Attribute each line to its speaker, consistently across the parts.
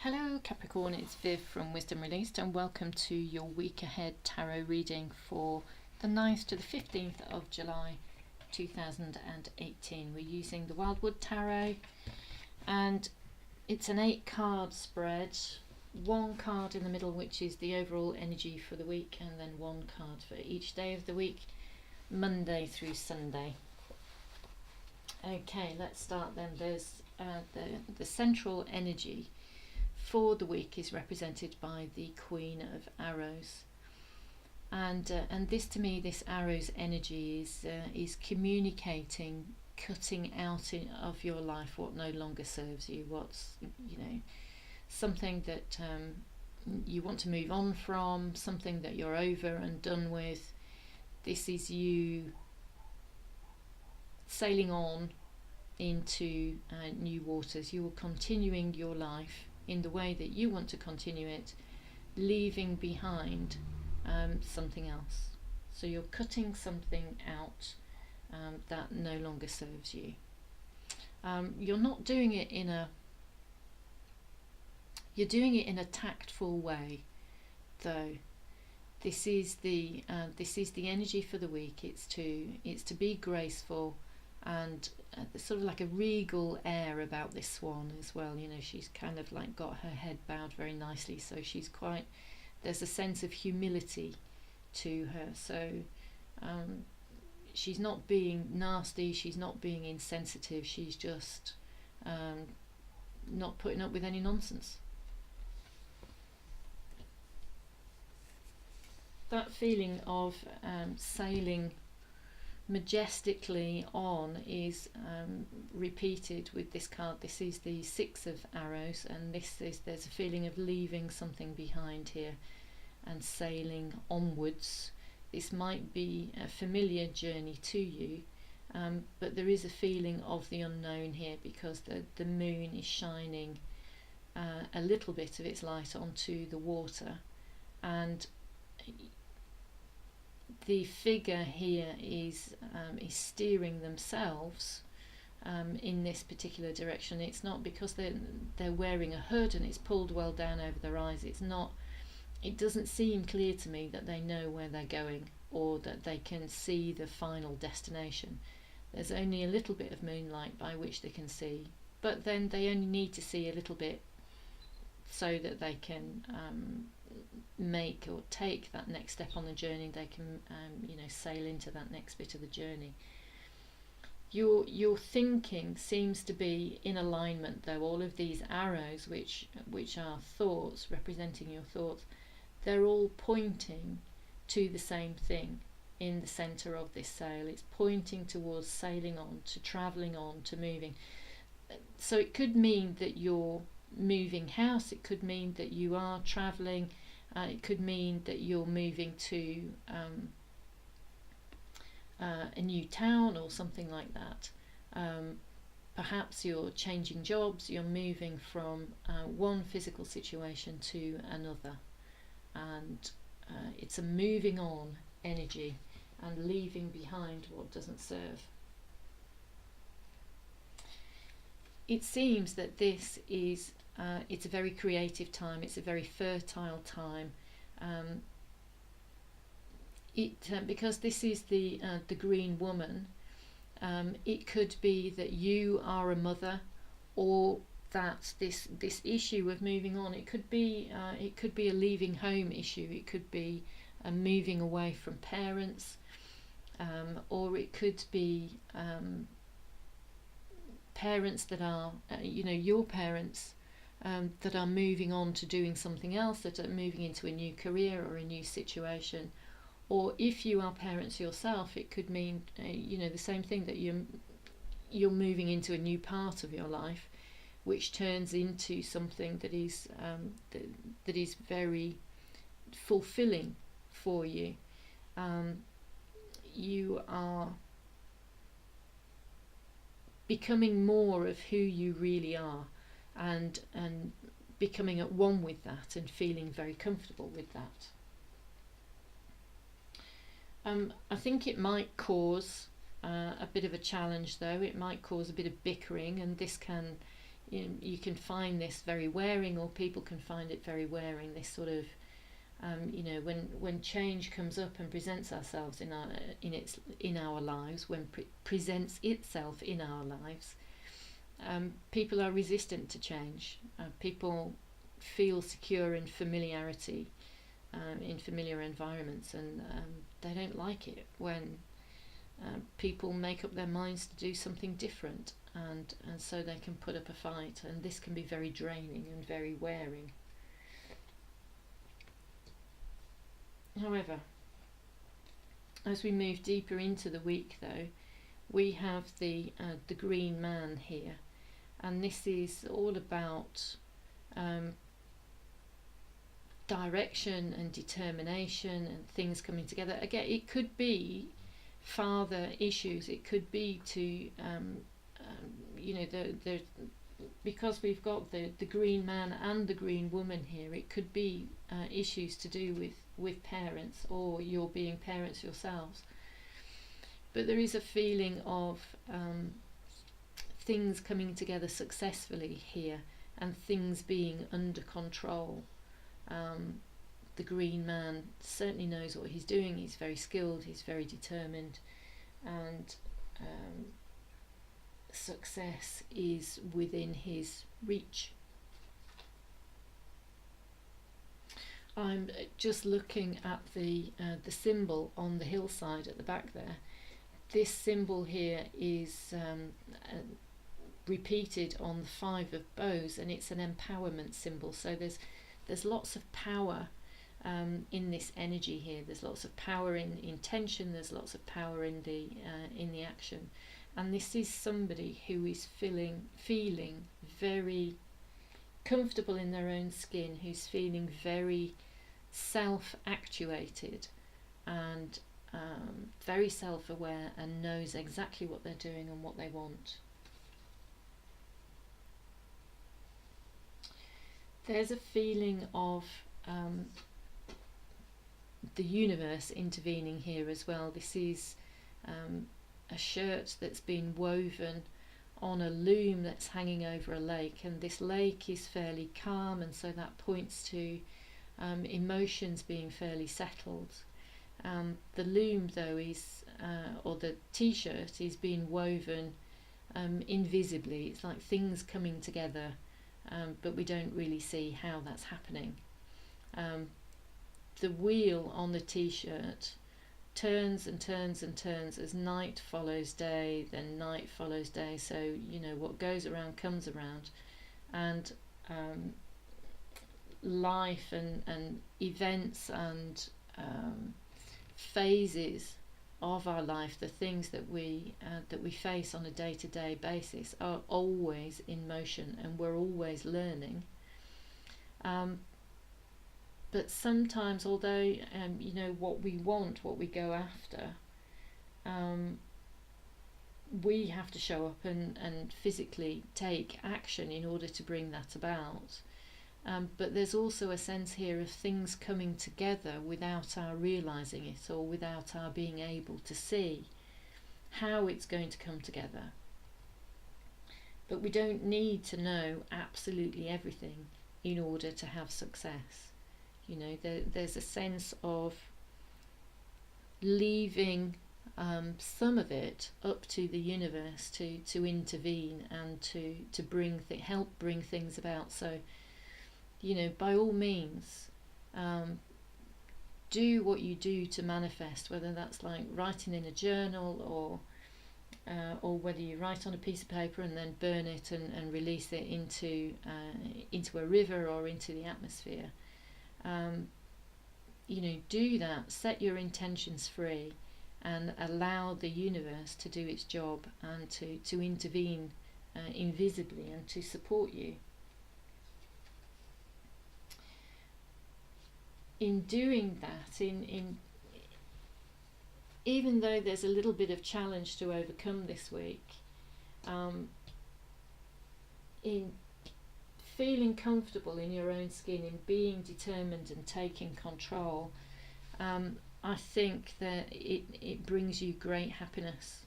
Speaker 1: Hello Capricorn, it's Viv from Wisdom Released and welcome to your week ahead tarot reading for the 9th to the 15th of July 2018. We're using the Wildwood Tarot and it's an 8-card spread, one card in the middle which is the overall energy for the week and then one card for each day of the week, Monday through Sunday. Okay, let's start then. There's the central energy for the week is represented by the Queen of Arrows, and this, to me, this Arrows energy is communicating, cutting out of your life what no longer serves you, what's something that you want to move on from, something that you're over and done with. This is you sailing on into new waters. You're continuing your life in the way that you want to continue it, leaving behind something else. So you're cutting something out that no longer serves you. You're not doing it you're doing it in a tactful way, though. This is the energy for the week. It's to be graceful, and there's sort of like a regal air about this swan as well. She's kind of like got her head bowed very nicely, so she's quite, there's a sense of humility to her. So she's not being nasty, she's not being insensitive, she's just not putting up with any nonsense. That feeling of sailing majestically on is repeated with this card. This is the Six of Arrows, and there's a feeling of leaving something behind here and sailing onwards. This might be a familiar journey to you, but there is a feeling of the unknown here, because the moon is shining a little bit of its light onto the water, and the figure here is steering themselves in this particular direction. It's not because they're wearing a hood and it's pulled well down over their eyes. It doesn't seem clear to me that they know where they're going or that they can see the final destination. There's only a little bit of moonlight by which they can see, but then they only need to see a little bit so that they can make or take that next step on the journey. They can sail into that next bit of the journey. Your thinking seems to be in alignment, though. All of these arrows, which are thoughts, representing your thoughts, they're all pointing to the same thing in the center of this sail. It's pointing towards sailing on, to traveling on, to moving. So it could mean that you're moving house, it could mean that you are traveling, it could mean that you're moving to a new town or something like that. Perhaps you're changing jobs, you're moving from one physical situation to another, and it's a moving on energy and leaving behind what doesn't serve. It seems that this is it's a very creative time, it's a very fertile time, because this is the green woman. It could be that you are a mother, or that this issue of moving on, it could be a leaving home issue, it could be a moving away from parents, or it could be parents that are your parents, that are moving on to doing something else, that are moving into a new career or a new situation. Or if you are parents yourself, it could mean the same thing, that you're moving into a new part of your life, which turns into something that is very fulfilling for you. You are becoming more of who you really are, and becoming at one with that and feeling very comfortable with that. I think it might cause a bit of a challenge, though. It might cause a bit of bickering, and this can you can find this very wearing, or people can find it very wearing, this sort of when change comes up and presents ourselves in our lives, when presents itself in our lives, people are resistant to change. People feel secure in familiarity, in familiar environments, and they don't like it when people make up their minds to do something different, and so they can put up a fight, and this can be very draining and very wearing. However, as we move deeper into the week, though, we have the green man here, and this is all about direction and determination and things coming together. Again, it could be father issues. It could be to because we've got the green man and the green woman here. It could be issues to do with parents, or you're being parents yourselves. But there is a feeling of things coming together successfully here, and things being under control. The green man certainly knows what he's doing. He's very skilled, he's very determined, and success is within his reach. I'm just looking at the symbol on the hillside at the back there. This symbol here is repeated on the 5 of bows, and it's an empowerment symbol. So there's lots of power in this energy here. There's lots of power in intention. There's lots of power in the action, and this is somebody who is feeling very comfortable in their own skin, who's feeling very self-actuated and very self-aware, and knows exactly what they're doing and what they want. There's a feeling of the universe intervening here as well. This is a shirt that's been woven on a loom that's hanging over a lake, and this lake is fairly calm, and so that points to emotions being fairly settled. The loom, though, is or the t-shirt is being woven invisibly. It's like things coming together, but we don't really see how that's happening. The wheel on the t-shirt turns and turns and turns as night follows day, then night follows day. So what goes around comes around, and life and events and phases of our life, the things that we face on a day-to-day basis, are always in motion, and we're always learning. But sometimes, although what we want, what we go after, we have to show up and physically take action in order to bring that about. But there's also a sense here of things coming together without our realising it, or without our being able to see how it's going to come together. But we don't need to know absolutely everything in order to have success. There's a sense of leaving some of it up to the universe to intervene and to help bring things about. So by all means, do what you do to manifest, whether that's like writing in a journal, or whether you write on a piece of paper and then burn it and release it into a river or into the atmosphere. Do that. Set your intentions free, and allow the universe to do its job and to intervene invisibly and to support you. In doing that, even though there's a little bit of challenge to overcome this week, in feeling comfortable in your own skin, in being determined and taking control, I think that it brings you great happiness.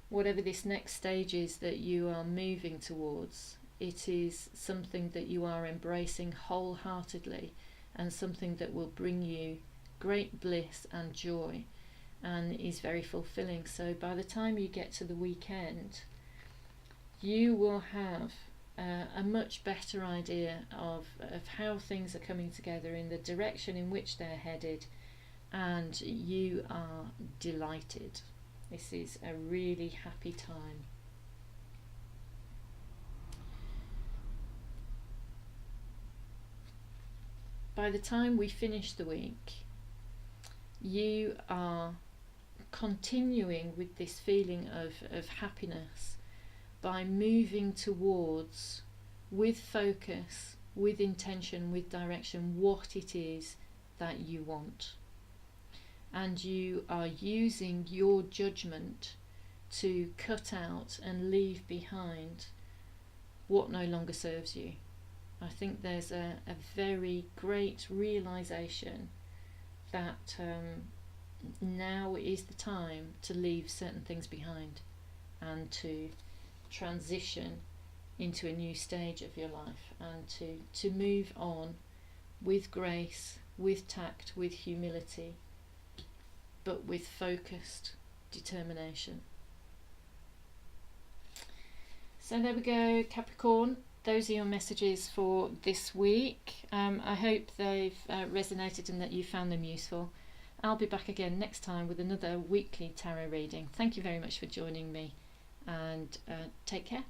Speaker 1: Whatever this next stage is that you are moving towards, it is something that you are embracing wholeheartedly, and something that will bring you great bliss and joy and is very fulfilling. So by the time you get to the weekend, you will have a much better idea of how things are coming together in the direction in which they're headed, and you are delighted. This is a really happy time. By the time we finish the week, you are continuing with this feeling of happiness by moving towards, with focus, with intention, with direction, what it is that you want. And you are using your judgment to cut out and leave behind what no longer serves you. I think there's a very great realization that now is the time to leave certain things behind and to transition into a new stage of your life, and to move on with grace, with tact, with humility, but with focused determination. So there we go, Capricorn. Those are your messages for this week. I hope they've resonated and that you found them useful. I'll be back again next time with another weekly tarot reading. Thank you very much for joining me, and take care.